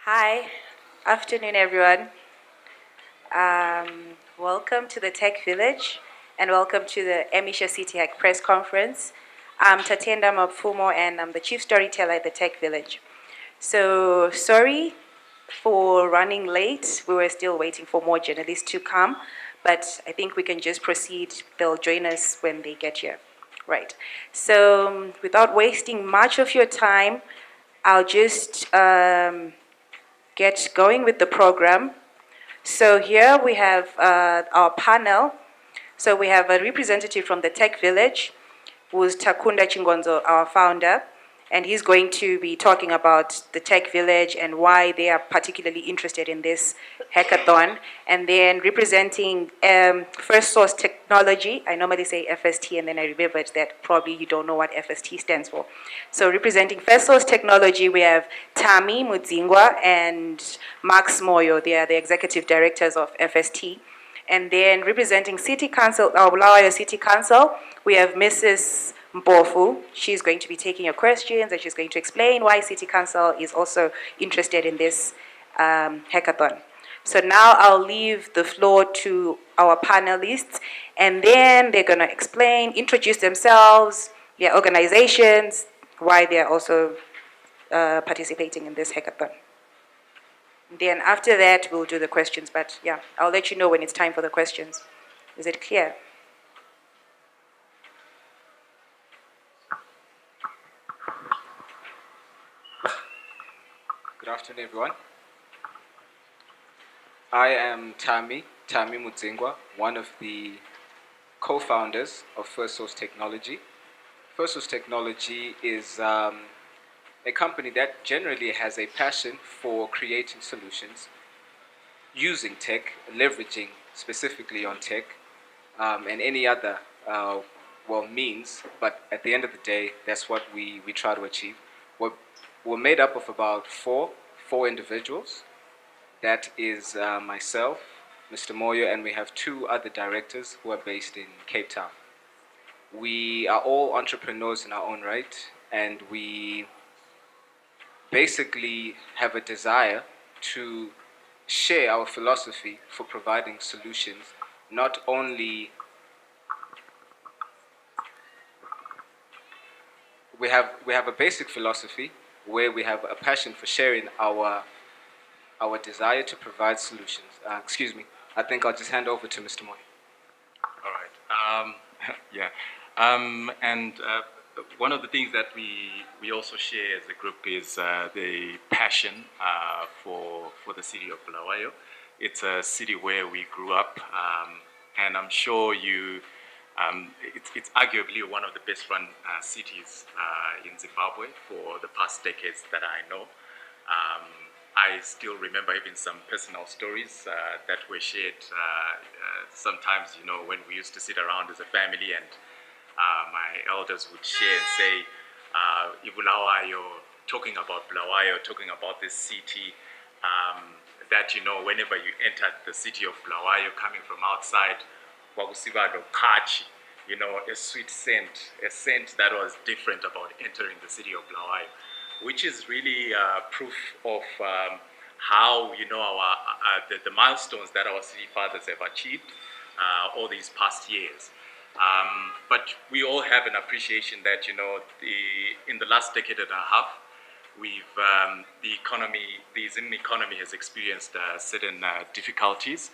Hi, afternoon everyone. Welcome to the Tech Village and welcome to the Emisha City Hack press conference. I'm Tatenda Mapfumo and I'm the chief storyteller at the Tech Village. So sorry for running late. We were still waiting for more journalists to come, but I think we can just proceed. They'll join us when they get here. Right. So without wasting much of your time, I'll just get going with the program. So here we have our panel. So we have a representative from the Tech Village, who's Takunda Chingonzo, our founder, and he's going to be talking about the Tech Village and why they are particularly interested in this hackathon. And then representing First Source Technology, I normally say FST, and then I remembered that probably you don't know what FST stands for. So representing First Source Technology, we have Tami Mudzingwa and Max Moyo. They are the executive directors of FST. And then representing City Council, our Bulwayo City Council, we have Mrs. Mpofu. She's going to be taking your questions and she's going to explain why City Council is also interested in this hackathon. So now I'll leave the floor to our panelists, and then they're going to explain, introduce themselves, their organizations, why they're also participating in this hackathon. Then after that, we'll do the questions, but yeah, I'll let you know when it's time for the questions. Is it clear? Good afternoon, everyone. I am Tami Mudzingwa, one of the co-founders of First Source Technology. First Source Technology is a company that generally has a passion for creating solutions using tech, leveraging specifically on tech, and any other means. But at the end of the day, that's what we try to achieve. We're made up of about four individuals. That is myself, Mr. Moyo, and we have two other directors who are based in Cape Town. We are all entrepreneurs in our own right, and we basically have a desire to share our philosophy for providing solutions, not only we have a basic philosophy where we have a passion for sharing our desire to provide solutions. Excuse me. I think I'll just hand over to Mr. Moy. All right. Yeah. And one of the things that we also share as a group is the passion for the city of Bulwayo. It's a city where we grew up, and I'm sure it's arguably one of the best run cities in Zimbabwe for the past decades that I know. I still remember even some personal stories that were shared sometimes, when we used to sit around as a family and my elders would share and say, Bulwayo, talking about Bulwayo, talking about this city, that, whenever you entered the city of Bulwayo coming from outside, kwakusiba kachi, a sweet scent, a scent that was different about entering the city of Bulwayo, which is really proof of how the milestones that our city fathers have achieved all these past years. But we all have an appreciation that in the last decade and a half, the Zim economy has experienced certain difficulties.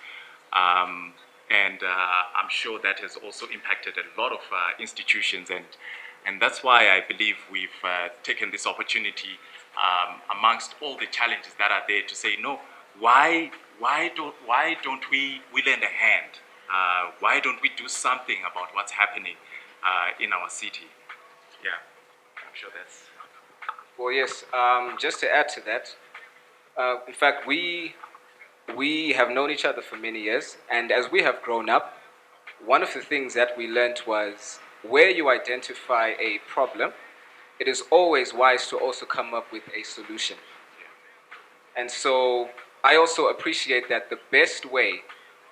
And I'm sure that has also impacted a lot of institutions, and that's why I believe we've taken this opportunity amongst all the challenges that are there to say, no, why don't we lend a hand? Why don't we do something about what's happening in our city? Yeah, I'm sure that's... Well, yes, just to add to that, in fact, we have known each other for many years, and as we have grown up, one of the things that we learned was where you identify a problem, it is always wise to also come up with a solution. And so I also appreciate that the best way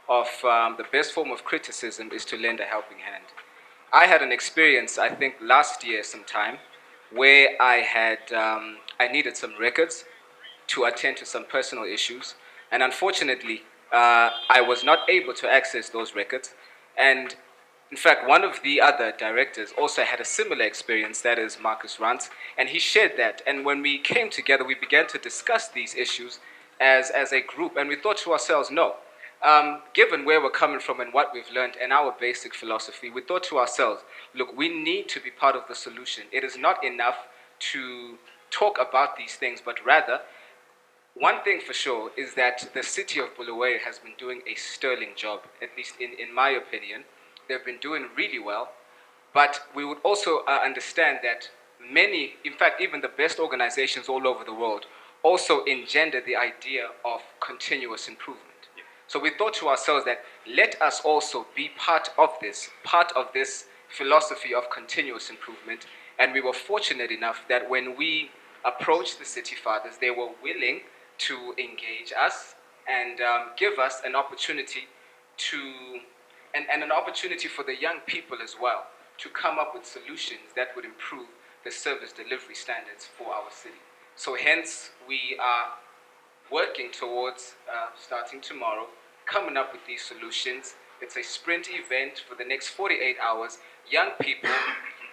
of the best form of criticism is to lend a helping hand. I had an experience, I think last year sometime, where I needed some records to attend to some personal issues. And unfortunately, I was not able to access those records. And in fact, one of the other directors also had a similar experience, that is Marcus Rant, and he shared that. And when we came together, we began to discuss these issues as a group, and we thought to ourselves, no, given where we're coming from and what we've learned and our basic philosophy, we thought to ourselves, look, we need to be part of the solution. It is not enough to talk about these things, but rather, one thing for sure is that the city of Bulwayo has been doing a sterling job, at least in my opinion. They've been doing really well, but we would also understand that many, in fact, even the best organizations all over the world, also engender the idea of continuous improvement. Yeah. So we thought to ourselves that let us also be part of this philosophy of continuous improvement. And we were fortunate enough that when we approached the City Fathers, they were willing to engage us and give us an opportunity to, and an opportunity for the young people as well to come up with solutions that would improve the service delivery standards for our city. So hence, we are working towards, starting tomorrow, coming up with these solutions. It's a sprint event for the next 48 hours. Young people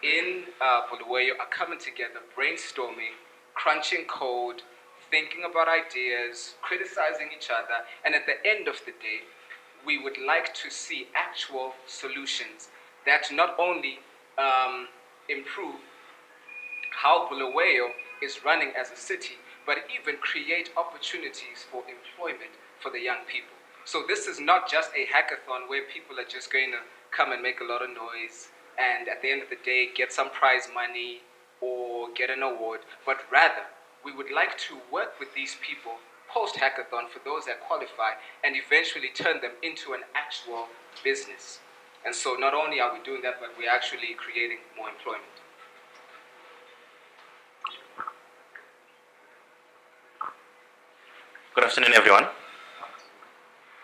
in Bulwayo are coming together, brainstorming, crunching code, thinking about ideas, criticizing each other, and at the end of the day, we would like to see actual solutions that not only improve how Bulwayo is running as a city, but even create opportunities for employment for the young people. So this is not just a hackathon where people are just going to come and make a lot of noise and at the end of the day get some prize money or get an award, but rather we would like to work with these people post-hackathon for those that qualify and eventually turn them into an actual business. And so not only are we doing that, but we're actually creating more employment. Good afternoon, everyone.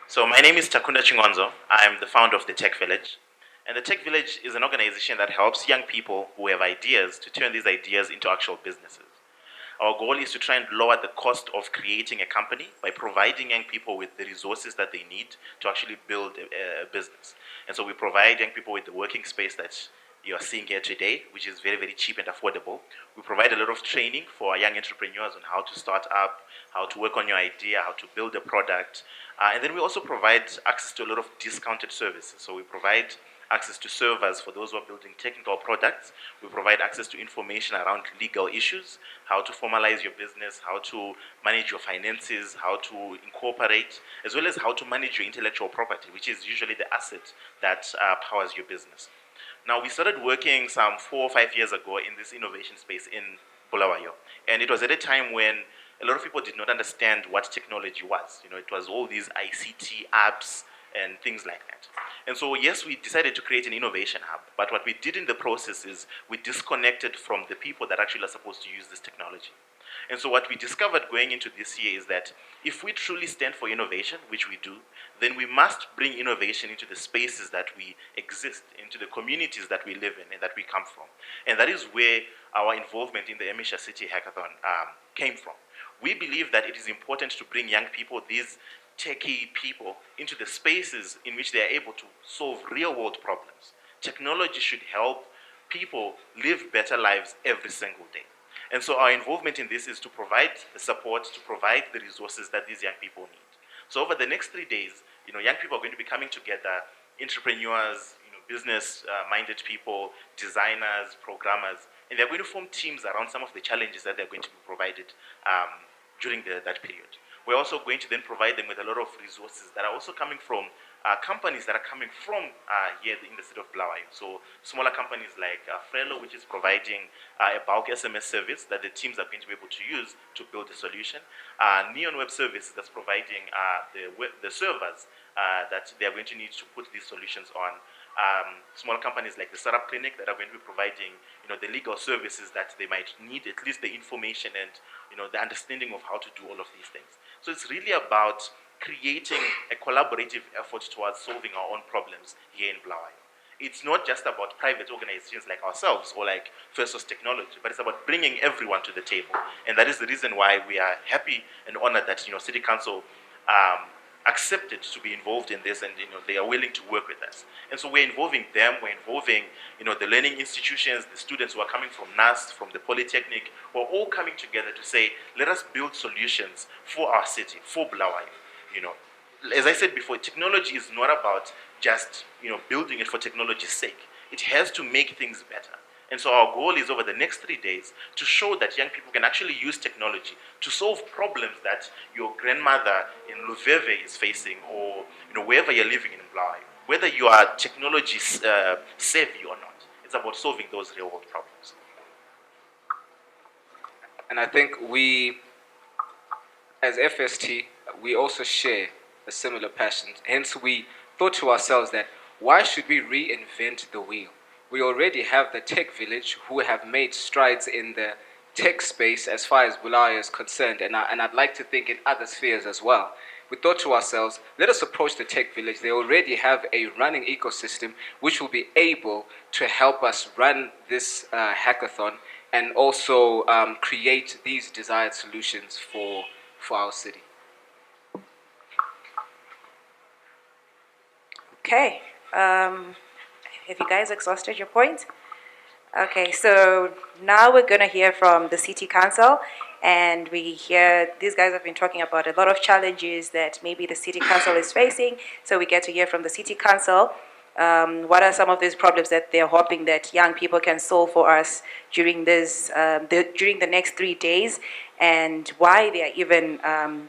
So my name is Takunda Chingonzo. I'm the founder of the Techvillage. And the Techvillage is an organization that helps young people who have ideas to turn these ideas into actual businesses. Our goal is to try and lower the cost of creating a company by providing young people with the resources that they need to actually build a business. And so we provide young people with the working space that you are seeing here today, which is very, very cheap and affordable. We provide a lot of training for our young entrepreneurs on how to start up, how to work on your idea, how to build a product. And then we also provide access to a lot of discounted services. So we provide access to servers for those who are building technical products. We provide access to information around legal issues, how to formalize your business, how to manage your finances, how to incorporate, as well as how to manage your intellectual property, which is usually the asset that powers your business. Now, we started working some 4 or 5 years ago in this innovation space in Bulwayo. And it was at a time when a lot of people did not understand what technology was. It was all these ICT apps and things like that. And so, yes, we decided to create an innovation hub. But what we did in the process is we disconnected from the people that actually are supposed to use this technology. And so what we discovered going into this year is that if we truly stand for innovation, which we do, then we must bring innovation into the spaces that we exist, into the communities that we live in and that we come from. And that is where our involvement in the Emisha City Hackathon came from. We believe that it is important to bring young people, these techie people, into the spaces in which they are able to solve real-world problems. Technology should help people live better lives every single day. And so our involvement in this is to provide the support, to provide the resources that these young people need. So over the next 3 days, young people are going to be coming together, entrepreneurs, business-minded people, designers, programmers, and they're going to form teams around some of the challenges that they're going to be provided during that period. We're also going to then provide them with a lot of resources that are also coming from companies that are coming from here in the city of Bulwayo. So smaller companies like Frelo, which is providing a bulk SMS service that the teams are going to be able to use to build a solution. Neon Web Services that's providing the servers that they are going to need to put these solutions on. Small companies like the Startup Clinic that are going to be providing, the legal services that they might need, at least the information and, the understanding of how to do all of these things. So it's really about creating a collaborative effort towards solving our own problems here in Bulwayo. it's not just about private organizations like ourselves or like First Source Technology, but it's about bringing everyone to the table. And that is the reason why we are happy and honored that City Council accepted to be involved in this, and they are willing to work with us. And so we're involving them, we're involving the learning institutions, the students who are coming from NAST, from the Polytechnic, who are all coming together to say, let us build solutions for our city, for Bulwayo. As I said before, technology is not about just building it for technology's sake. It has to make things better. And so our goal is over the next 3 days to show that young people can actually use technology to solve problems that your grandmother in Luveve is facing, or wherever you're living in Bulwayo. Whether you are technology savvy or not, it's about solving those real world problems. And I think we, as FST, we also share a similar passion. Hence, we thought to ourselves that why should we reinvent the wheel? We already have the Techvillage, who have made strides in the tech space as far as Bulwayo is concerned, and I'd like to think in other spheres as well. We thought to ourselves, let us approach the Techvillage. They already have a running ecosystem which will be able to help us run this hackathon and also create these desired solutions for our city. Okay. Have you guys exhausted your point? Okay, so now we're going to hear from the City Council, and these guys have been talking about a lot of challenges that maybe the City Council is facing, so we get to hear from the City Council what are some of these problems that they're hoping that young people can solve for us during during the next 3 days, and why they are even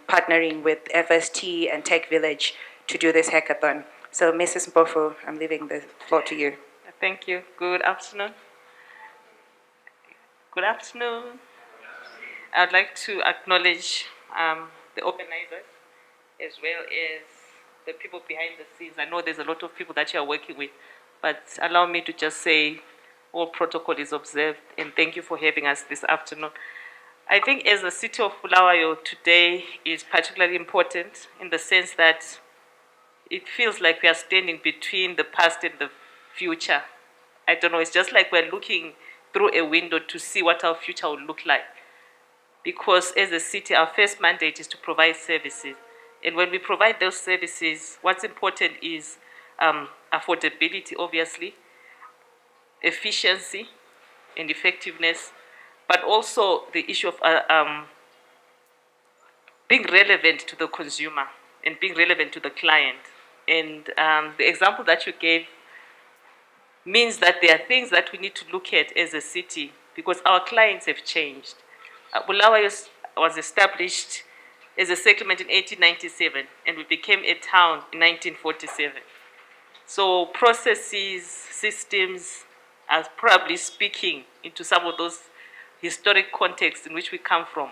partnering with FST and Techvillage to do this hackathon. So, Mrs. Mpofu, I'm leaving the floor to you. Thank you. Good afternoon. Good afternoon. I would like to acknowledge the organizers as well as the people behind the scenes. I know there's a lot of people that you are working with, but allow me to just say all protocol is observed, and thank you for having us this afternoon. I think as the city of Bulwayo today is particularly important in the sense that it feels like we are standing between the past and the future. I don't know, it's just like we're looking through a window to see what our future will look like. Because as a city, our first mandate is to provide services. And when we provide those services, what's important is affordability, obviously, efficiency and effectiveness, but also the issue of being relevant to the consumer and being relevant to the client. And the example that you gave means that there are things that we need to look at as a city because our clients have changed. Bulwayo was established as a settlement in 1897, and we became a town in 1947. So processes, systems are probably speaking into some of those historic contexts in which we come from.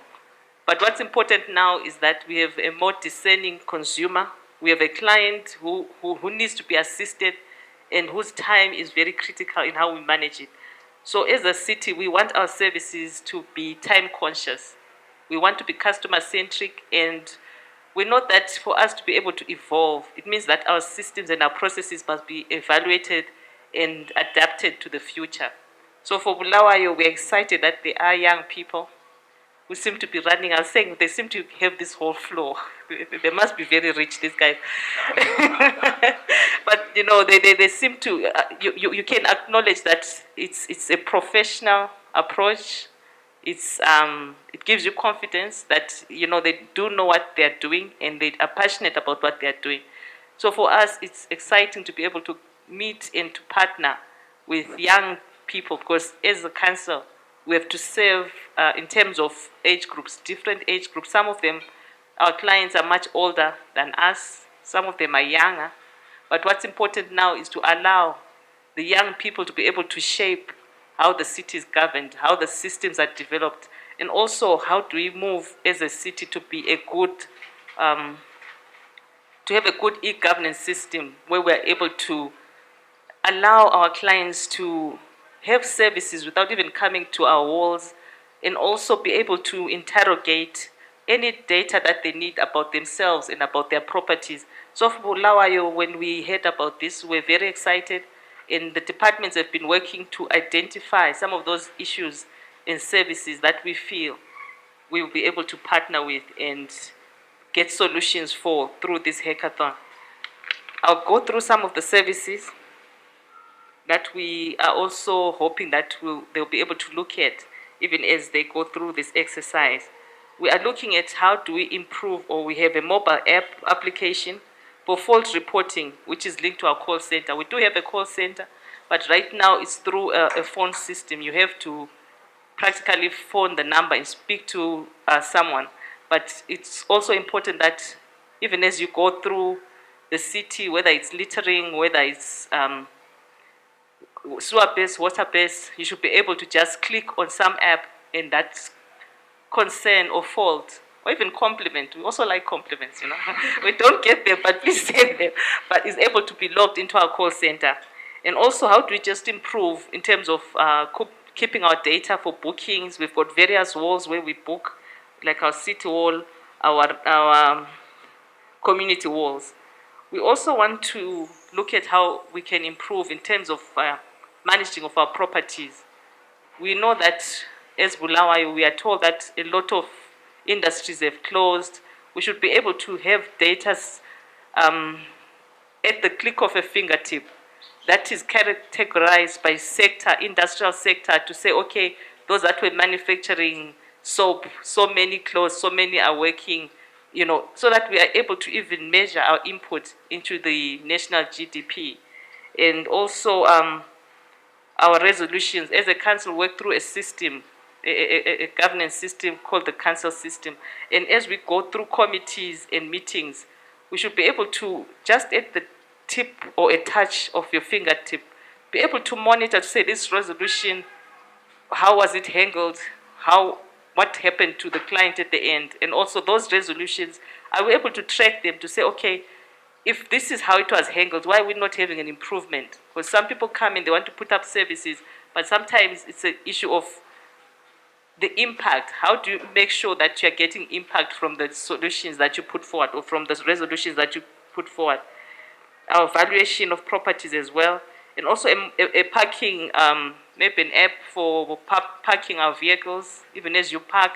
But what's important now is that we have a more discerning consumer. We have a client who needs to be assisted and whose time is very critical in how we manage it. So as a city, we want our services to be time conscious. We want to be customer centric, and we know that for us to be able to evolve, it means that our systems and our processes must be evaluated and adapted to the future. So for Bulwayo, we're excited that there are young people who seem to be running. I was saying they seem to have this whole flow. They must be very rich, these guys. But they seem to. You can acknowledge that it's a professional approach. It gives you confidence that they do know what they are doing and they are passionate about what they are doing. So for us, it's exciting to be able to meet and to partner with young people, because as a council, we have to serve in terms of age groups, different age groups. Some of them, our clients are much older than us. Some of them are younger. But what's important now is to allow the young people to be able to shape how the city is governed, how the systems are developed, and also how do we move as a city to be a good, to have a good e-governance system where we're able to allow our clients to have services without even coming to our walls, and also be able to interrogate any data that they need about themselves and about their properties. So for Bulwayo, when we heard about this, we're very excited, and the departments have been working to identify some of those issues and services that we feel we will be able to partner with and get solutions for through this hackathon. I'll go through some of the services that we are also hoping that they'll be able to look at even as they go through this exercise. We are looking at how do we improve, or we have a mobile app application for fault reporting, which is linked to our call center. We do have a call center, but right now it's through a phone system. You have to practically phone the number and speak to someone. But it's also important that even as you go through the city, whether it's littering, whether it's sewer-based, water-based, you should be able to just click on some app and that concern or fault, or even compliment. We also like compliments, We don't get them, but please send them. But is able to be logged into our call center. And also, how do we just improve in terms of keeping our data for bookings? We've got various walls where we book, like our city wall, our community walls. We also want to look at how we can improve in terms of managing of our properties. We know that as Bulwayo, we are told that a lot of industries have closed. We should be able to have data at the click of a fingertip that is categorized by sector, industrial sector, to say, okay, those that were manufacturing soap, so many closed, so many are working, so that we are able to even measure our input into the national GDP. And also our resolutions as a council work through a system, a governance system called the council system. And as we go through committees and meetings, we should be able to, just at the tip or a touch of your fingertip, be able to monitor, to say this resolution, how was it handled, what happened to the client at the end. And also those resolutions, are we able to track them to say, okay, if this is how it was handled, why are we not having an improvement? Because some people come in, they want to put up services, but sometimes it's an issue of the impact. How do you make sure that you're getting impact from the solutions that you put forward or from the resolutions that you put forward? Our valuation of properties as well, and also a parking, maybe an app for parking our vehicles, even as you park,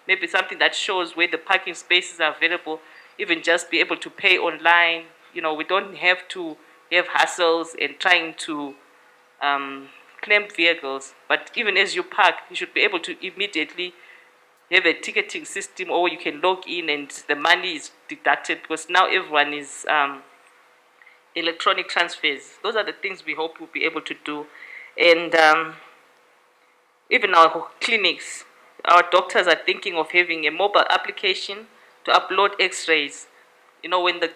maybe something that shows where the parking spaces are available, even just be able to pay online. We don't have to have hassles and trying to claim vehicles, but even as you park, you should be able to immediately have a ticketing system, or you can log in and the money is deducted, because now everyone is electronic transfers. Those are the things we hope we'll be able to do. And even our clinics, our doctors are thinking of having a mobile application to upload x-rays. When the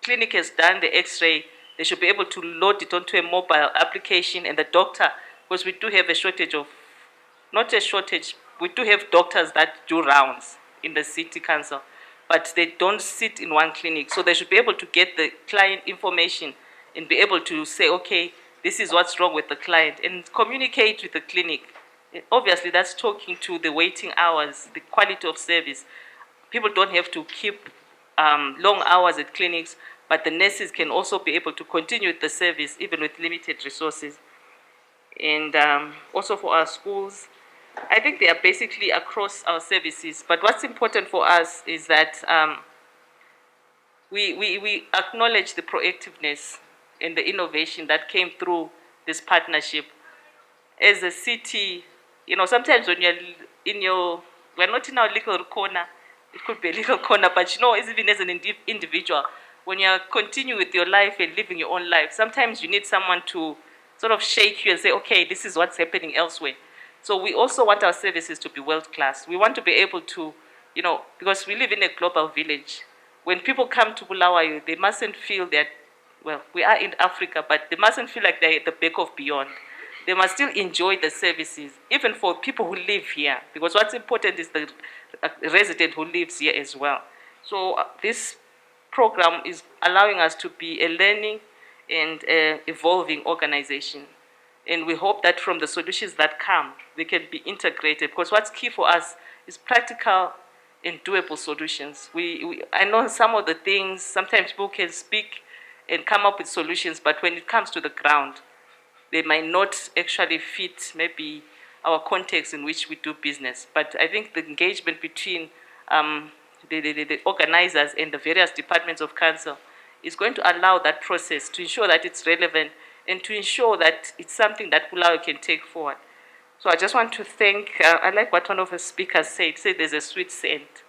clinic has done the x-ray, they should be able to load it onto a mobile application, and the doctor, because we do have a shortage of, not a shortage, we do have doctors that do rounds in the city council, but they don't sit in one clinic. So they should be able to get the client information and be able to say, okay, this is what's wrong with the client, and communicate with the clinic. Obviously, that's talking to the waiting hours, the quality of service. People don't have to keep long hours at clinics, but the nurses can also be able to continue with the service even with limited resources. And also for our schools, I think they are basically across our services. But what's important for us is that we acknowledge the proactiveness and the innovation that came through this partnership. As a city, sometimes when we're not in our little corner, it could be a little corner, but even as an individual, when you continue with your life and living your own life, sometimes you need someone to sort of shake you and say, okay, this is what's happening elsewhere. So we also want our services to be world-class. We want to be able to, because we live in a global village. When people come to Bulwayo, they mustn't feel that, well, we are in Africa, but they mustn't feel like they're at the back of beyond. They must still enjoy the services, even for people who live here, because what's important is the resident who lives here as well. So this program is allowing us to be a learning and evolving organization. And we hope that from the solutions that come, they can be integrated, because what's key for us is practical and doable solutions. I know some of the things, sometimes people can speak and come up with solutions, but when it comes to the ground, they might not actually fit maybe our context in which we do business. But I think the engagement between the organizers and the various departments of council is going to allow that process to ensure that it's relevant and to ensure that it's something that Bulwayo can take forward. So I just want to thank, I like what one of the speakers said there's a sweet scent.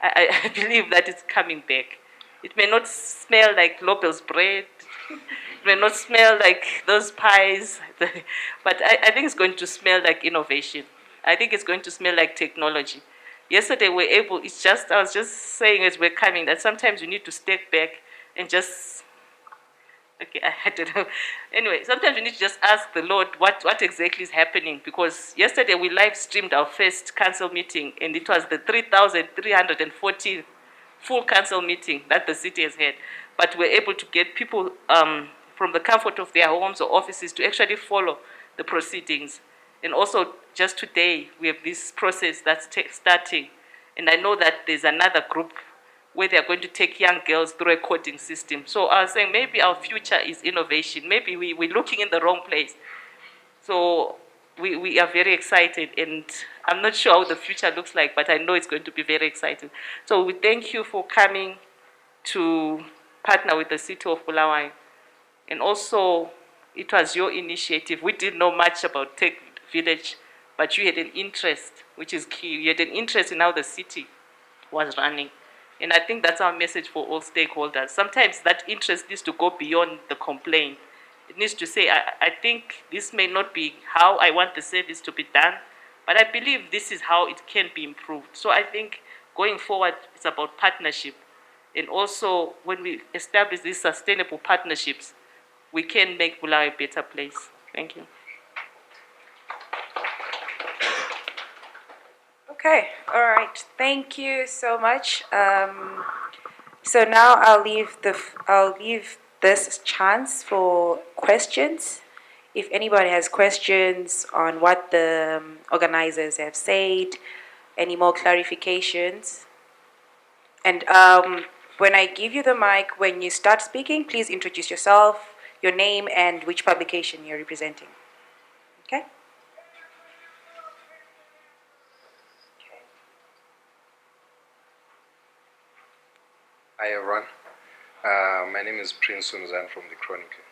I believe that it's coming back. It may not smell like Lobel's bread, it may not smell like those pies, but I think it's going to smell like innovation. I think it's going to smell like technology. Yesterday we were able, I was just saying as we're coming that sometimes you need to step back and just, okay, I don't know. Anyway, sometimes we need to just ask the Lord what exactly is happening, because yesterday we live streamed our first council meeting, and it was the 3,340 full council meeting that the city has had. But we're able to get people from the comfort of their homes or offices to actually follow the proceedings. And also, just today, we have this process that's starting. And I know that there's another group where they're going to take young girls through a coding system. So I was saying maybe our future is innovation. Maybe we're looking in the wrong place. So we are very excited, and I'm not sure how the future looks like, but I know it's going to be very exciting. So we thank you for coming to partner with the city of Bulwayo. And also, it was your initiative. We didn't know much about Techvillage, but you had an interest, which is key. You had an interest in how the city was running. And I think that's our message for all stakeholders. Sometimes that interest needs to go beyond the complaint. It needs to say, I think this may not be how I want the service to be done, but I believe this is how it can be improved. So I think going forward, it's about partnership. And also, when we establish these sustainable partnerships, we can make Bulwayo a better place. Thank you. Okay, all right. Thank you so much. So now I'll leave this chance for questions. If anybody has questions on what the organizers have said, any more clarifications. And when I give you the mic, when you start speaking, please introduce yourself, your name, and which publication you're representing. Okay? Hi everyone, my name is Prince Sunuzan from the Chronicle.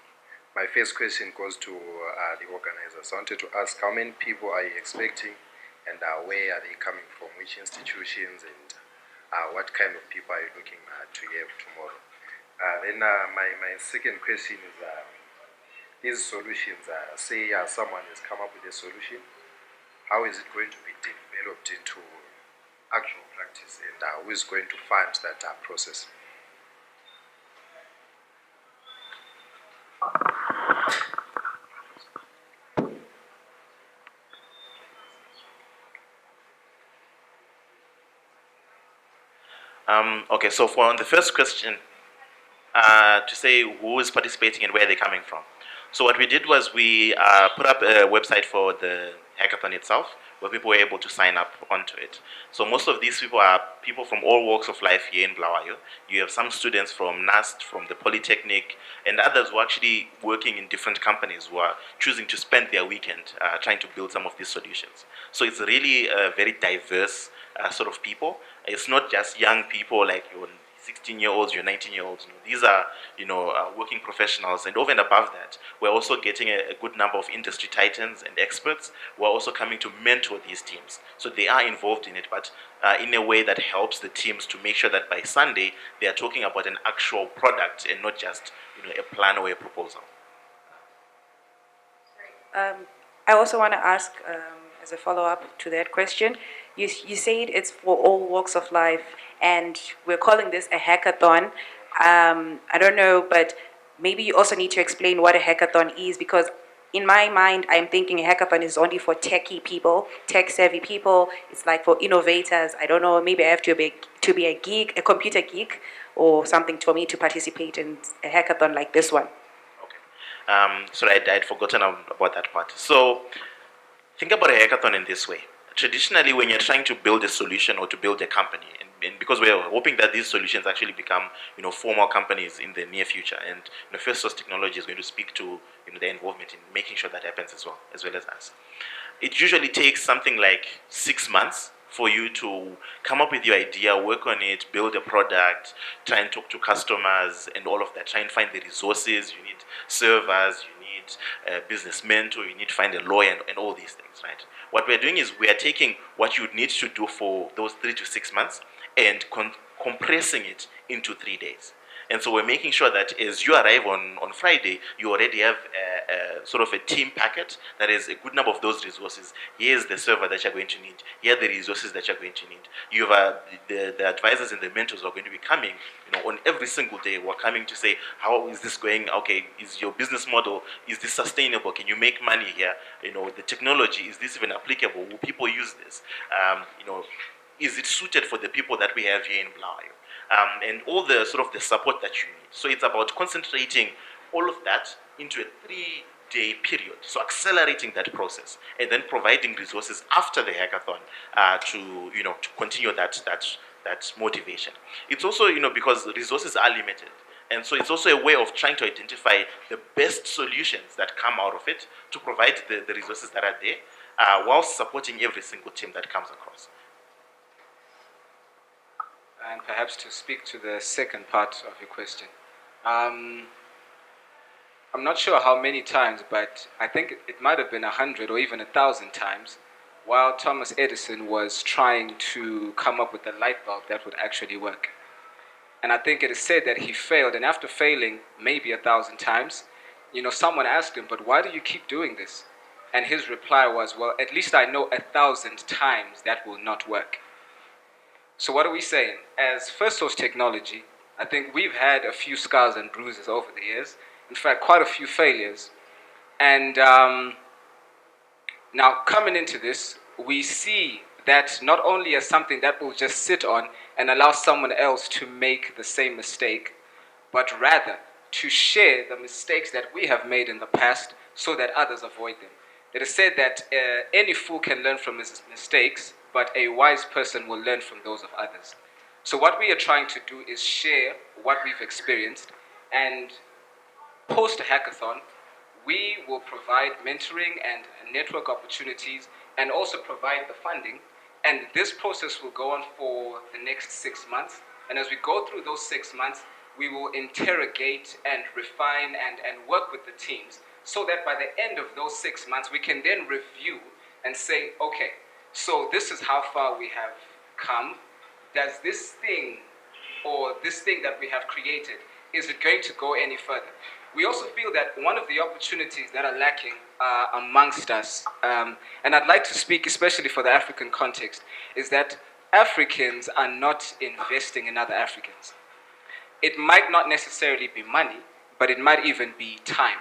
My first question goes to the organizers. I wanted to ask how many people are you expecting, and where are they coming from, which institutions, and what kind of people are you looking to have tomorrow? Then my second question is, these solutions, say someone has come up with a solution, how is it going to be developed into actual practice, and who is going to fund that process? Okay, so for on the first question, to say who is participating and where they're coming from. So what we did was we put up a website for the hackathon itself, where people were able to sign up onto it. So most of these people are people from all walks of life here in Bulwayo. You have some students from NAST, from the Polytechnic, and others who are actually working in different companies who are choosing to spend their weekend trying to build some of these solutions. So it's really a very diverse sort of people. It's not just young people like your 16-year-olds, your 19-year-olds. These are, working professionals. And over and above that, we're also getting a good number of industry titans and experts who are also coming to mentor these teams. So they are involved in it, but in a way that helps the teams to make sure that by Sunday, they are talking about an actual product and not just, a plan or a proposal. I also want to ask, as a follow-up to that question, you said it's for all walks of life, and we're calling this a hackathon. I don't know, but maybe you also need to explain what a hackathon is, because in my mind, I'm thinking a hackathon is only for techie people, tech-savvy people. It's like for innovators. I don't know, maybe I have to be a geek, a computer geek, or something for me to participate in a hackathon like this one. Okay. Sorry, I'd forgotten about that part. So think about a hackathon in this way. Traditionally, when you're trying to build a solution or to build a company, and and because we're hoping that these solutions actually become, formal companies in the near future, and First Source Technology is going to speak to, their involvement in making sure that happens as well as us. It usually takes something like 6 months for you to come up with your idea, work on it, build a product, try and talk to customers and all of that, try and find the resources. You need servers, you need a business mentor, you need to find a lawyer, and all these things, right? What we're doing is we are taking what you would need to do for those 3 to 6 months and compressing it into 3 days. And so we're making sure that as you arrive on Friday, you already have a sort of a team packet that is a good number of those resources. Here's the server that you're going to need. Here are the resources that you're going to need. You have the advisors and the mentors who are going to be coming, on every single day. We're coming to say, how is this going? Okay, is your business model, is this sustainable? Can you make money here? The technology, is this even applicable? Will people use this? Is it suited for the people that we have here in Bulwayo? And all the sort of the support that you need. So it's about concentrating all of that into a 3-day period. So accelerating that process and then providing resources after the hackathon to continue that motivation. It's also, because resources are limited. And so it's also a way of trying to identify the best solutions that come out of it to provide the resources that are there, whilst supporting every single team that comes across. And perhaps to speak to the second part of your question. I'm not sure how many times, but I think it might have been 100 or even 1,000 times while Thomas Edison was trying to come up with a light bulb that would actually work. And I think it is said that he failed, and after failing maybe 1,000 times, someone asked him, but why do you keep doing this? And his reply was, well, at least I know 1,000 times that will not work. So what are we saying? As First Source Technology, I think we've had a few scars and bruises over the years. In fact, quite a few failures. And now coming into this, we see that not only as something that we'll just sit on and allow someone else to make the same mistake, but rather to share the mistakes that we have made in the past so that others avoid them. It is said that any fool can learn from his mistakes, but a wise person will learn from those of others. So what we are trying to do is share what we've experienced, and post a hackathon, we will provide mentoring and network opportunities and also provide the funding. And this process will go on for the next 6 months. And as we go through those 6 months, we will interrogate and refine and work with the teams so that by the end of those 6 months, we can then review and say, okay, so this is how far we have come. Does this thing or this thing that we have created, is it going to go any further? We also feel that one of the opportunities that are lacking amongst us, and I'd like to speak especially for the African context, is that Africans are not investing in other Africans. It might not necessarily be money, but it might even be time.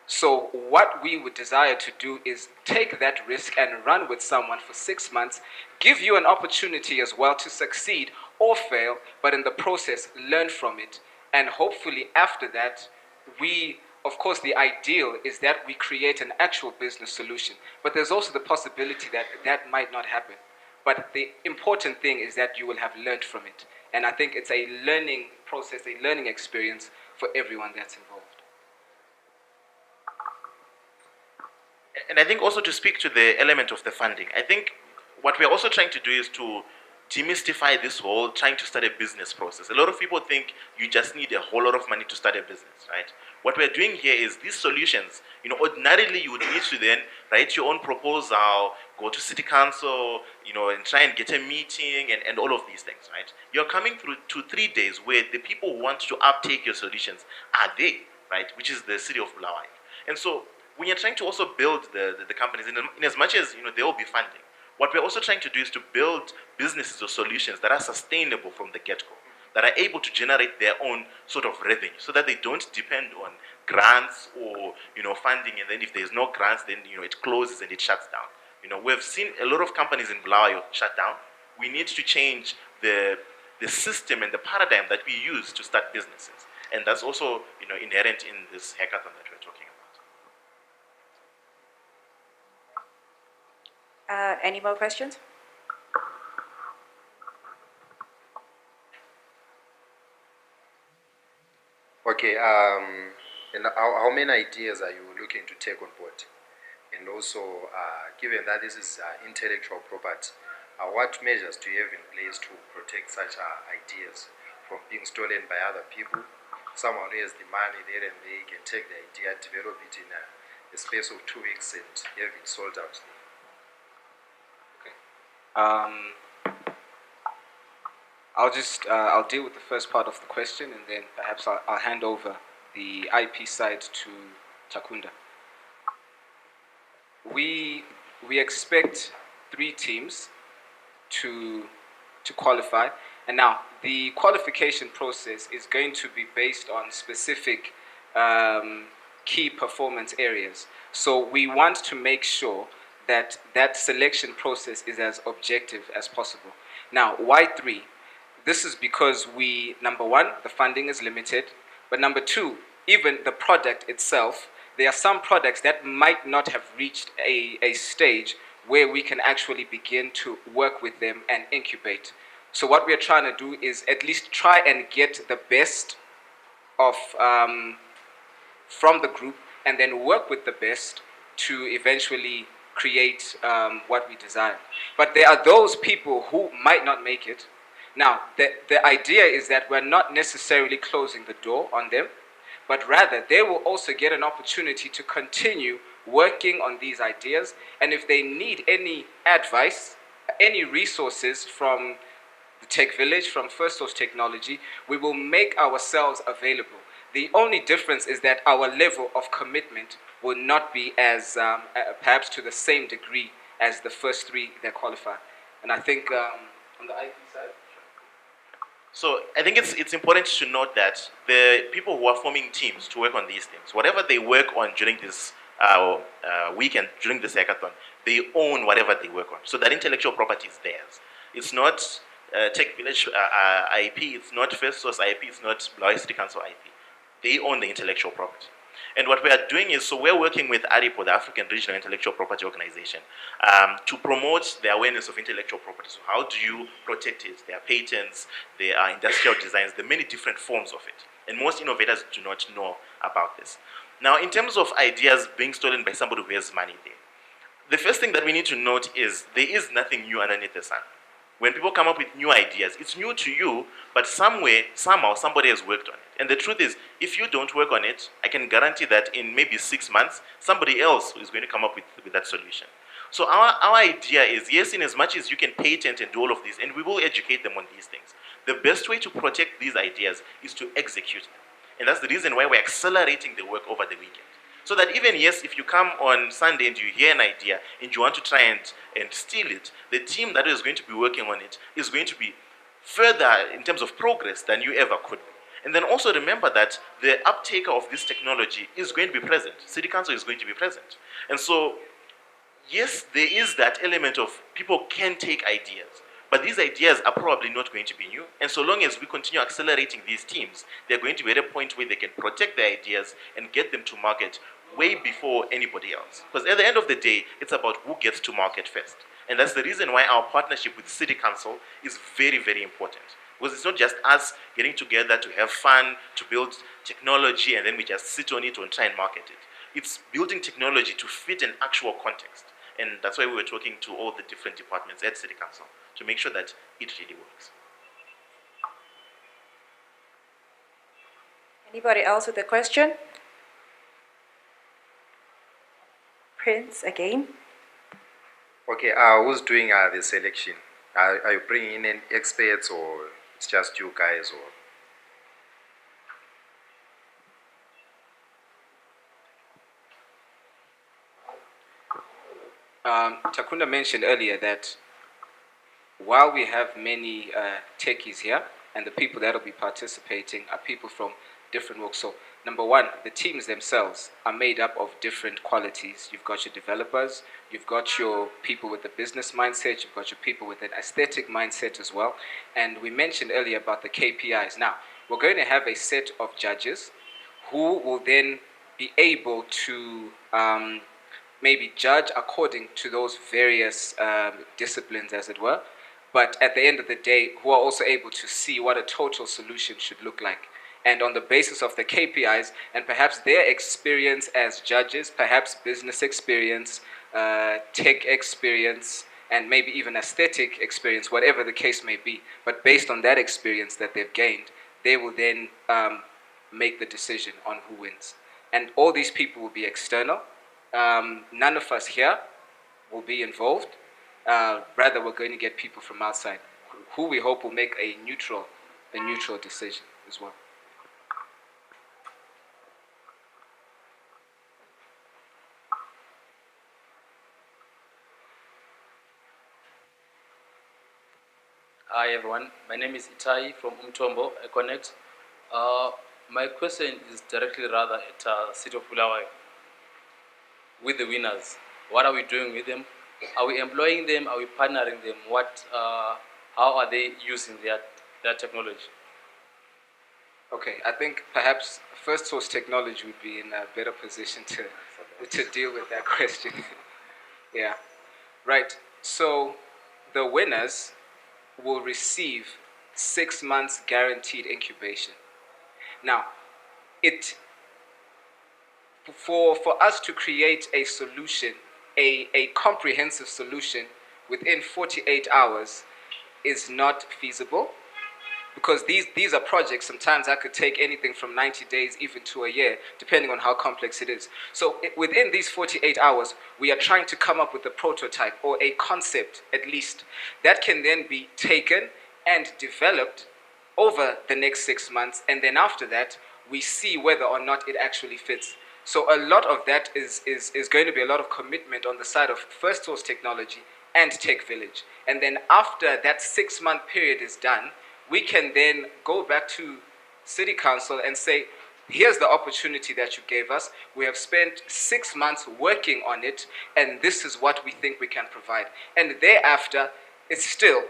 So what we would desire to do is take that risk and run with someone for 6 months, give you an opportunity as well to succeed or fail, but in the process, learn from it. And hopefully after that, of course, the ideal is that we create an actual business solution. But there's also the possibility that that might not happen. But the important thing is that you will have learned from it. And I think it's a learning process, a learning experience for everyone that's involved. And I think also to speak to the element of the funding, I think what we're also trying to do is to demystify this whole trying to start a business process. A lot of people think you just need a whole lot of money to start a business, right? What we're doing here is these solutions, ordinarily you would need to then write your own proposal, go to city council, and try and get a meeting and all of these things, right? You're coming through 2-3 days where the people who want to uptake your solutions are there, right? Which is the city of Bulwayo. And so when you're trying to also build the companies, in as much as, there will be funding, what we're also trying to do is to build businesses or solutions that are sustainable from the get-go, that are able to generate their own sort of revenue, so that they don't depend on grants or funding, and then if there's no grants, then it closes and it shuts down. We've seen a lot of companies in Bulwayo shut down. We need to change the system and the paradigm that we use to start businesses, and that's also inherent in this hackathon that we're talking about. Any more questions? Okay, and how many ideas are you looking to take on board? And also, given that this is intellectual property, what measures do you have in place to protect such ideas from being stolen by other people? Someone who has the money there and they can take the idea, develop it in a space of 2 weeks and have it sold out. I'll deal with the first part of the question, and then perhaps I'll hand over the IP side to Takunda. We expect 3 teams to qualify, and now the qualification process is going to be based on specific key performance areas. So we want to make sure that that selection process is as objective as possible. Now, why 3? This is because number 1, the funding is limited, but number 2, even the product itself, there are some products that might not have reached a stage where we can actually begin to work with them and incubate. So what we are trying to do is at least try and get the best of from the group, and then work with the best to eventually create what we desire. But there are those people who might not make it. Now, the idea is that we're not necessarily closing the door on them, but rather they will also get an opportunity to continue working on these ideas. And if they need any advice, any resources from the Techvillage, from First Source Technology, we will make ourselves available. The only difference is that our level of commitment will not be as, perhaps to the same degree as the first 3 that qualify. And I think on the IP side. So I think it's important to note that the people who are forming teams to work on these things, whatever they work on during this weekend, during this hackathon, they own whatever they work on. So that intellectual property is theirs. It's not Techvillage IP, it's not First Source IP, it's not Bulwayo City Council IP. They own the intellectual property. And what we are doing is, so we're working with ARIPO, the African Regional Intellectual Property Organization, to promote the awareness of intellectual property. So how do you protect it? There are patents, there are industrial designs, there are many different forms of it. And most innovators do not know about this. Now, in terms of ideas being stolen by somebody who has money there, the first thing that we need to note is there is nothing new underneath the sun. When people come up with new ideas, it's new to you, but somewhere, somehow, somebody has worked on it. And the truth is, if you don't work on it, I can guarantee that in maybe 6 months, somebody else is going to come up with that solution. So our idea is, yes, in as much as you can patent and do all of this, and we will educate them on these things, the best way to protect these ideas is to execute them. And that's the reason why we're accelerating the work over the weekend. So that even, yes, if you come on Sunday and you hear an idea and you want to try and steal it, the team that is going to be working on it is going to be further in terms of progress than you ever could be. And then also remember that the uptaker of this technology is going to be present. City Council is going to be present. And so, yes, there is that element of people can take ideas, but these ideas are probably not going to be new. And so long as we continue accelerating these teams, they're going to be at a point where they can protect their ideas and get them to market way before anybody else. Because at the end of the day, it's about who gets to market first. And that's the reason why our partnership with City Council is very, very important. Because it's not just us getting together to have fun, to build technology, and then we just sit on it and try and market it. It's building technology to fit an actual context. And that's why we were talking to all the different departments at City Council to make sure that it really works. Anybody else with a question? Prince, again. Okay, who's doing the selection? Are you bringing in experts, or it's just you guys? Or Takunda mentioned earlier that while we have many techies here, and the people that will be participating are people from different walks. So number 1, the teams themselves are made up of different qualities. You've got your developers, you've got your people with the business mindset, you've got your people with an aesthetic mindset as well. And we mentioned earlier about the KPIs. Now, we're going to have a set of judges who will then be able to maybe judge according to those various disciplines, as it were. But at the end of the day, who are also able to see what a total solution should look like. and on the basis of the KPIs and perhaps their experience as judges, perhaps business experience, tech experience, and maybe even aesthetic experience, whatever the case may be. But based on that experience that they've gained, they will then make the decision on who wins. And all these people will be external. None of us here will be involved. Rather, we're going to get people from outside who we hope will make a neutral decision as well. Hi everyone, my name is Itai from Umtombo, I Connect. My question is directly rather at City of Bulwayo. With the winners, what are we doing with them? Are we employing them? Are we partnering them? How are they using their technology? Okay, I think perhaps First Source Technology would be in a better position to deal with that question. Yeah, right. So the winners will receive 6 months guaranteed incubation. Now, for us to create a solution, a comprehensive solution within 48 hours is not feasible, because these are projects sometimes that could take anything from 90 days even to a year, depending on how complex it is. So within these 48 hours, we are trying to come up with a prototype or a concept at least that can then be taken and developed over the next 6 months, and then after that we see whether or not it actually fits. So a lot of that is going to be a lot of commitment on the side of First Source Technology and Techvillage. And then after that 6-month period is done, we can then go back to City Council and say, here's the opportunity that you gave us. We have spent 6 months working on it, and this is what we think we can provide. And thereafter, it's still,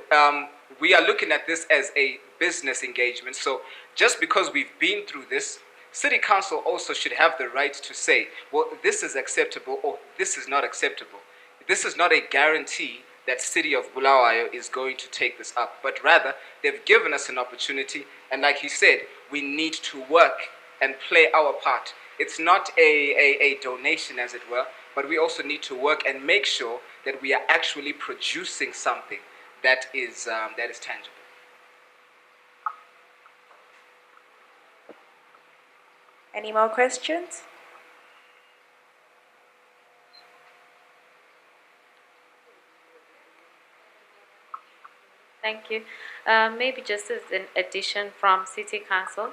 we are looking at this as a business engagement. So just because we've been through this, City Council also should have the right to say, well, this is acceptable or this is not acceptable. This is not a guarantee that City of Bulwayo is going to take this up, but rather they've given us an opportunity, and like he said, we need to work and play our part. It's not a donation, as it were, but we also need to work and make sure that we are actually producing something that is tangible. Any more questions? Thank you. Maybe just as an addition from City Council,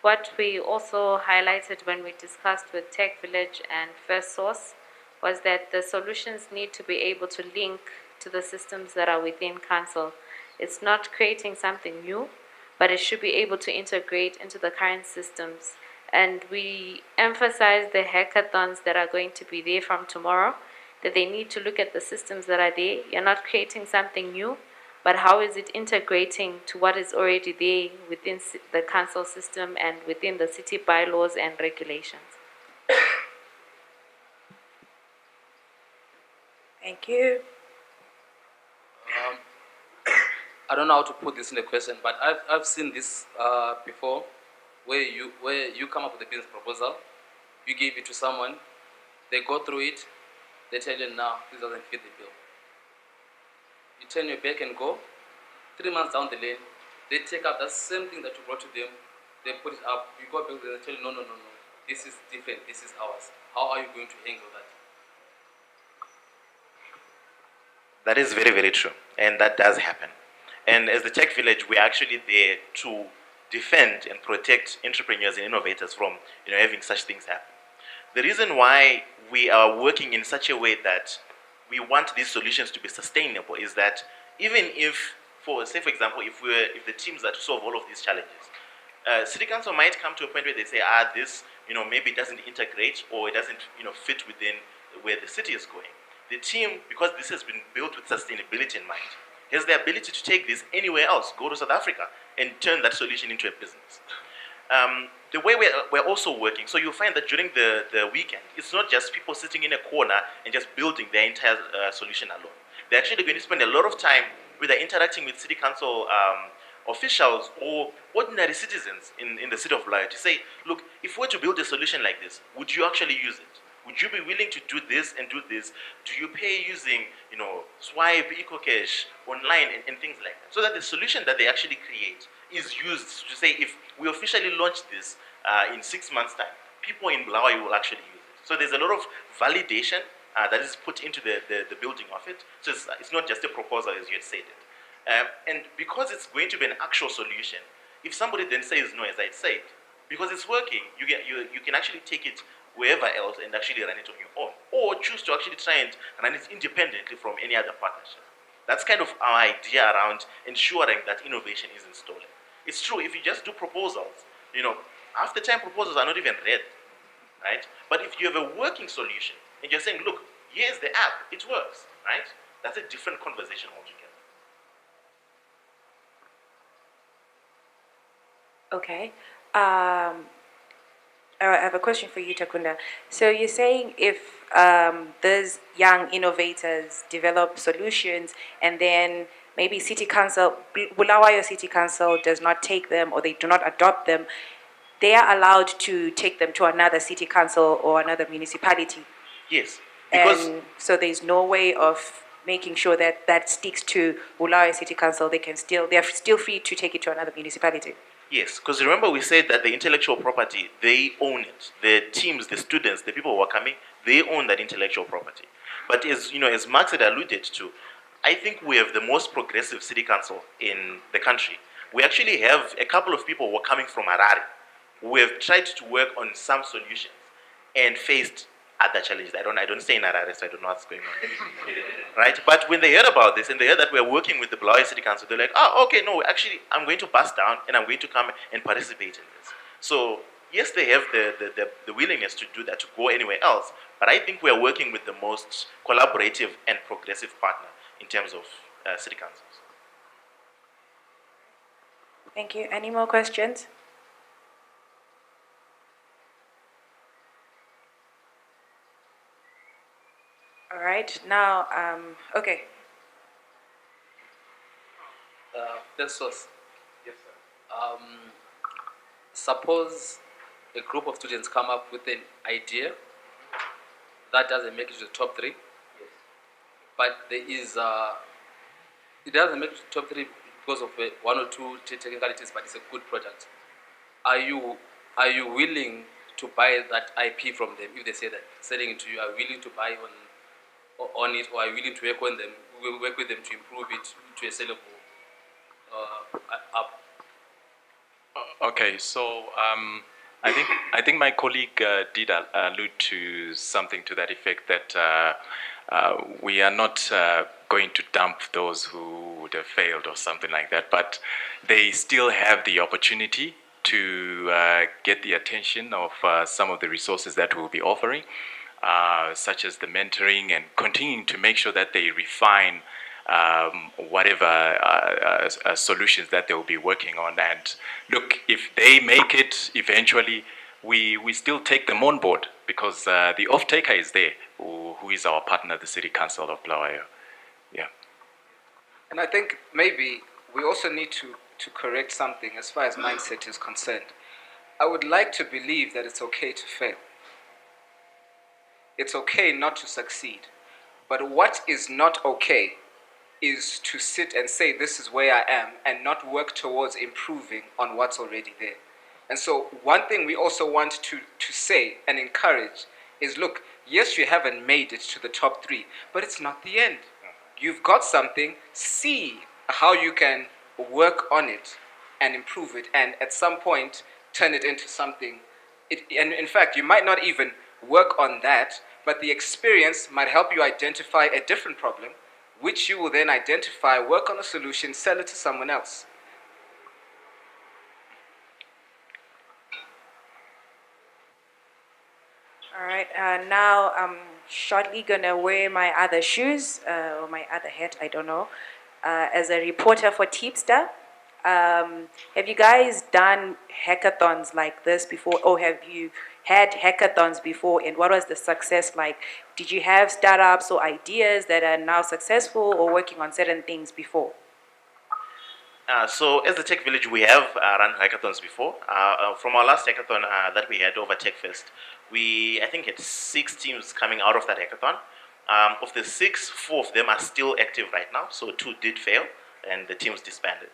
what we also highlighted when we discussed with Techvillage and First Source was that the solutions need to be able to link to the systems that are within Council. It's not creating something new, but it should be able to integrate into the current systems. And we emphasize the hackathons that are going to be there from tomorrow, that they need to look at the systems that are there. You're not creating something new, but how is it integrating to what is already there within the council system and within the city bylaws and regulations? Thank you. I don't know how to put this in a question, but I've seen this before, where you come up with a business proposal, you give it to someone, they go through it, they tell you, no, this doesn't fit the bill. You turn your back and go. 3 months down the lane, they take up that same thing that you brought to them, they put it up, you go back and they tell you, no, this is different, this is ours. How are you going to handle that? That is very, very true, and that does happen. And as the Techvillage, we're actually there to defend and protect entrepreneurs and innovators from having such things happen. The reason why we are working in such a way that we want these solutions to be sustainable is that even if, for example, if the teams that solve all of these challenges, City Council might come to a point where they say, this maybe doesn't integrate or it doesn't fit within where the city is going. The team, because this has been built with sustainability in mind, has the ability to take this anywhere else, go to South Africa, and turn that solution into a business. The way we're also working, so you'll find that during the weekend, it's not just people sitting in a corner and just building their entire solution alone. They're actually going to spend a lot of time either interacting with City Council officials or ordinary citizens in the city of Bulwayo to say, look, if we were to build a solution like this, would you actually use it? Would you be willing to do this and do this? Do you pay using, Swipe, EcoCash, online, and things like that? So that the solution that they actually create is used to say, if we officially launch this in 6 months' time, people in Bulwayo will actually use it. So there's a lot of validation that is put into the building of it. So it's not just a proposal, as you had said it. And because it's going to be an actual solution, if somebody then says no, as I said, because it's working, you can actually take it wherever else and actually run it on your own, or choose to actually try and run it independently from any other partnership. That's kind of our idea around ensuring that innovation isn't stolen. It's true, if you just do proposals, half the time proposals are not even read, right? But if you have a working solution and you're saying, look, here's the app, it works, right? That's a different conversation altogether. Okay. I have a question for you, Takunda. So you're saying if those young innovators develop solutions and then maybe City Council, Bulwayo City Council does not take them or they do not adopt them, they are allowed to take them to another city council or another municipality. Yes, because And so there's no way of making sure that that sticks to Bulwayo City Council. They're still free to take it to another municipality. yes, because remember we said that the intellectual property, they own it. The teams, the students, the people who are coming, they own that intellectual property. But as Marx had alluded to, I think we have the most progressive city council in the country. We actually have a couple of people who are coming from Harare who have tried to work on some solutions and faced other challenges. I don't stay in Harare, so I don't know what's going on. Right? But when they heard about this and they heard that we're working with the Bulwayo City Council, they're like, oh, okay, no, actually, I'm going to bust down and I'm going to come and participate in this. So, yes, they have the willingness to do that, to go anywhere else, but I think we're working with the most collaborative and progressive partner in terms of city councils. Thank you. Any more questions? All right. Now, okay. First source. Yes, sir. Suppose a group of students come up with an idea that doesn't make it to the top 3, but it doesn't make it to the top 3 because of one or two technicalities, but it's a good product. Are you willing to buy that IP from them if they say that selling it to you? Are you willing to buy on it, or are you willing to work on them? We will work with them to improve it to a sellable app. Okay, so I think my colleague did allude to something to that effect, that we are not going to dump those who would have failed or something like that, but they still have the opportunity to get the attention of some of the resources that we'll be offering, such as the mentoring, and continuing to make sure that they refine whatever solutions that they'll be working on. And look, if they make it eventually, we still take them on board, because the off-taker is there, who is our partner, the City Council of Bulwayo. Yeah. And I think maybe we also need to correct something as far as mindset is concerned. I would like to believe that it's okay to fail. It's okay not to succeed. But what is not okay is to sit and say, this is where I am, and not work towards improving on what's already there. And so one thing we also want to say and encourage is, look, yes, you haven't made it to the top 3, but it's not the end. You've got something, see how you can work on it and improve it, and at some point turn it into something. And in fact, you might not even work on that, but the experience might help you identify a different problem, which you will then identify, work on a solution, sell it to someone else. All right. Now I'm shortly gonna wear my other shoes or my other hat. I don't know. As a reporter for Teepster, have you guys done hackathons like this before, or have you had hackathons before, and what was the success like? Did you have startups or ideas that are now successful or working on certain things before? So as the Tech Village, we have run hackathons before. From our last hackathon that we had over TechFest, I think had 6 teams coming out of that hackathon. Of the 6, 4 of them are still active right now. So 2 did fail, and the teams disbanded.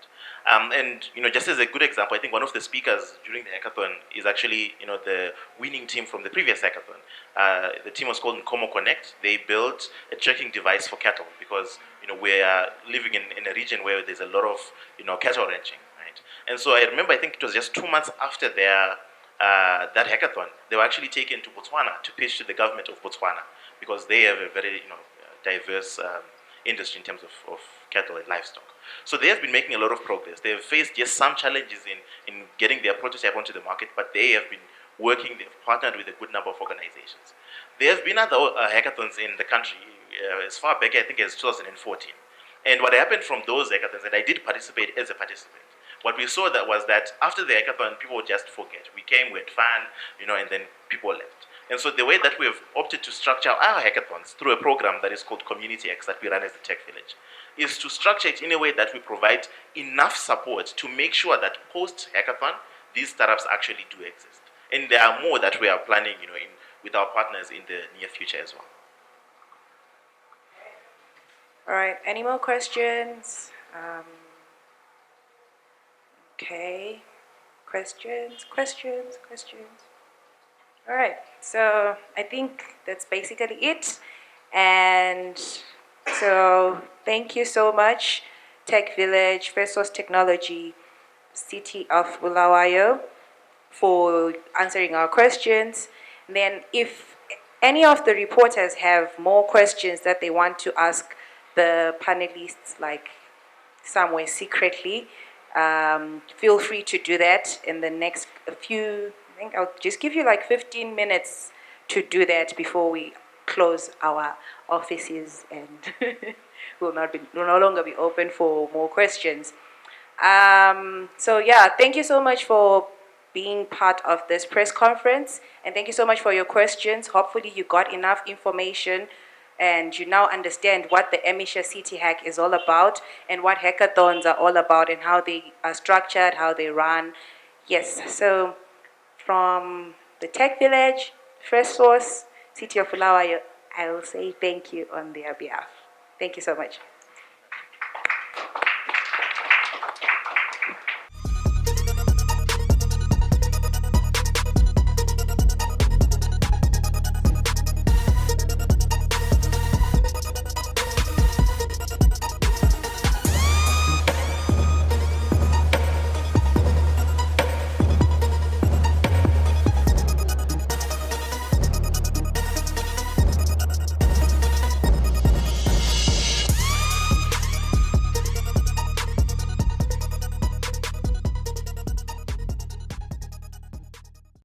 And just as a good example, I think one of the speakers during the hackathon is actually the winning team from the previous hackathon. The team was called Nkomo Connect. They built a tracking device for cattle because we are living in a region where there's a lot of cattle ranching, right? And so I remember, I think it was just 2 months after their that hackathon, they were actually taken to Botswana to pitch to the government of Botswana because they have a very diverse industry in terms of cattle and livestock. So they have been making a lot of progress. They have faced just some challenges in getting their prototype onto the market, but they have been working, they've partnered with a good number of organizations. There have been other hackathons in the country as far back, I think, as 2014. And what happened from those hackathons, and I did participate as a participant, what we saw was that after the hackathon, people would just forget. We came, we had fun, and then people left. And so the way that we have opted to structure our hackathons through a program that is called Community X that we run as the Tech Village is to structure it in a way that we provide enough support to make sure that post-hackathon, these startups actually do exist. And there are more that we are planning with our partners in the near future as well. All right, any more questions? Okay, questions. All right, so I think that's basically it. And so thank you so much, Tech Village, First Source Technology, City of Bulwayo, for answering our questions. And then if any of the reporters have more questions that they want to ask the panelists, like somewhere secretly, feel free to do that in the next few, I think I'll just give you like 15 minutes to do that before we close our offices and will no longer be open for more questions. So yeah, thank you so much for being part of this press conference, and thank you so much for your questions. Hopefully you got enough information and you now understand what the Emisha City Hack is all about and what hackathons are all about and how they are structured, how they run. Yes, so from the Tech Village, First Source, City of Bulwayo, I will say thank you on their behalf. Thank you so much.